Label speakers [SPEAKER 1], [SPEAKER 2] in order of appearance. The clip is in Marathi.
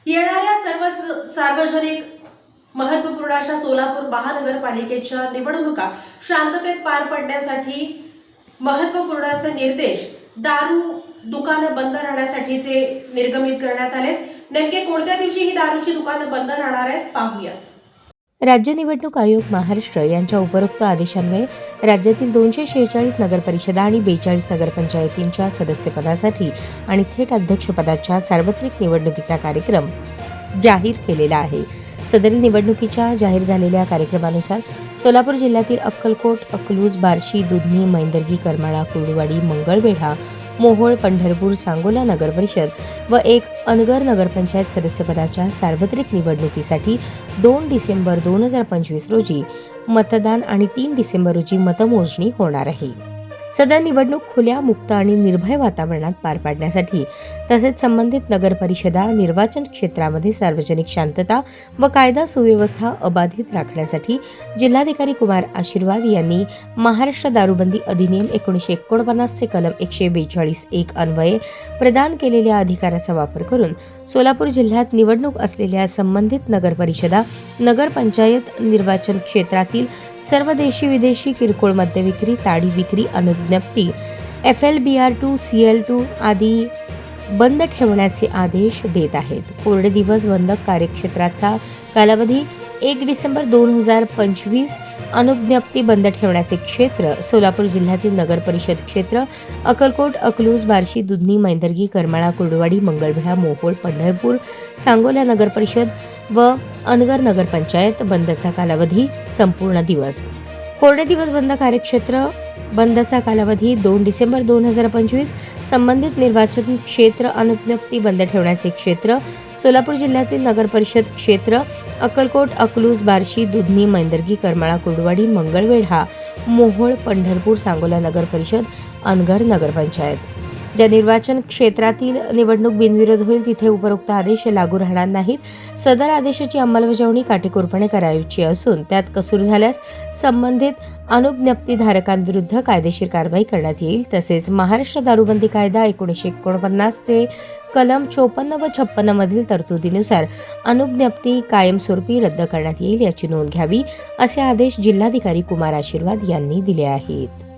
[SPEAKER 1] येणाऱ्या सर्वच सार्वजनिक महत्त्वपूर्ण अशा सोलापूर महानगरपालिकेच्या निवडणुका शांततेत पार पडण्यासाठी महत्त्वपूर्ण असे निर्देश दारू दुकानं बंद राहण्यासाठीचे निर्गमित करण्यात आले। नेमके कोणत्या दिवशी ही दारूची दुकानं बंद राहणार आहेत पाहूया।
[SPEAKER 2] राज्य निवडणूक आयोग महाराष्ट्र यांच्या उपरोक्त आदेशान्वये राज्यातील 246 नगरपरिषदा आणि 42 नगरपंचायतींच्या सदस्यपदासाठी आणि थेट अध्यक्षपदाच्या सार्वत्रिक निवडणुकीचा कार्यक्रम जाहीर केलेला आहे। सदरील निवडणुकीच्या जाहीर झालेल्या कार्यक्रमानुसार सोलापूर जिल्ह्यातील अक्कलकोट, अकलूज, बार्शी, दुधनी, मैंदर्गी, करमाळा, कुर्डुवाडी, मंगळवेढा, मोहोळ, पंढरपूर, सांगोला नगरपरिषद व 1 अनगर नगरपंचायत सदस्यपदाच्या सार्वत्रिक निवडणुकीसाठी 2 डिसेंबर 2025 रोजी मतदान आणि 3 डिसेंबर रोजी मतमोजणी होणार आहे। सदर निवडणूक खुल्या, मुक्त आणि निर्भय वातावरणात पार पाडण्यासाठी तसेच संबंधित नगरपरिषदा निर्वाचन क्षेत्रामध्ये सार्वजनिक शांतता व कायदा सुव्यवस्था अबाधित राखण्यासाठी जिल्हाधिकारी कुमार आशीर्वाद यांनी महाराष्ट्र दारूबंदी अधिनियम 1949 चे कलम 142(1) अन्वये प्रदान केलेल्या अधिकाराचा वापर करून सोलापूर जिल्ह्यात निवडणूक असलेल्या संबंधित नगरपरिषदा, नगरपंचायत निर्वाचन क्षेत्रातील सर्व देशी विदेशी किरकोळ मद्य विक्री, ताडी विक्री, अनुज्ञप्ती, FLBR2, CL2 आदी बंद ठेवण्याचे आदेश देत आहेत। कोरडे दिवस बंद कार्यक्षेत्राचा कालावधी 1 डिसेंबर 2025, अनुज्ञप्ती बंद ठेवण्याचे क्षेत्र सोलापूर जिल्ह्यातील नगरपरिषद क्षेत्र अक्कलकोट, अकलूज, बार्शी, दुधनी, मैंदर्गी, करमाळा, कुर्डुवाडी, मंगळवेढा, मोहोळ, पंढरपूर, सांगोला नगरपरिषद व अनगर नगरपंचायत बंदचा कालावधी संपूर्ण दिवस। कोरडे दिवस बंद कार्यक्षेत्र बंदचा कालावधी 2 डिसेंबर 2025, संबंधित निर्वाचन क्षेत्र अनुज्ञप्ती बंद ठेवण्याचे क्षेत्र सोलापूर जिल्ह्यातील नगरपरिषद क्षेत्र अक्कलकोट, अकलूज, बार्शी, दुधनी, मैंदर्गी, करमाळा, कुर्डुवाडी, मंगळवेढा, मोहोळ, पंढरपूर, सांगोला नगरपरिषद, अनगर नगरपंचायत। ज्या निर्वाचन क्षेत्रातील निवडणूक बिनविरोध होईल तिथे उपरोक्त आदेश लागू राहणार नाहीत। सदर आदेशाची अंमलबजावणी काटेकोरपणे करायची असून त्यात कसूर झाल्यास संबंधित अनुज्ञप्तीधारकांविरुद्ध कायदेशीर कारवाई करण्यात येईल। तसेच महाराष्ट्र दारूबंदी कायदा 1949 चे कलम 54 व 56 मधील तरतुदीनुसार अनुज्ञप्ती कायमस्वरूपी रद्द करण्यात येईल याची नोंद घ्यावी, असे आदेश जिल्हाधिकारी कुमार आशीर्वाद यांनी दिले आहेत।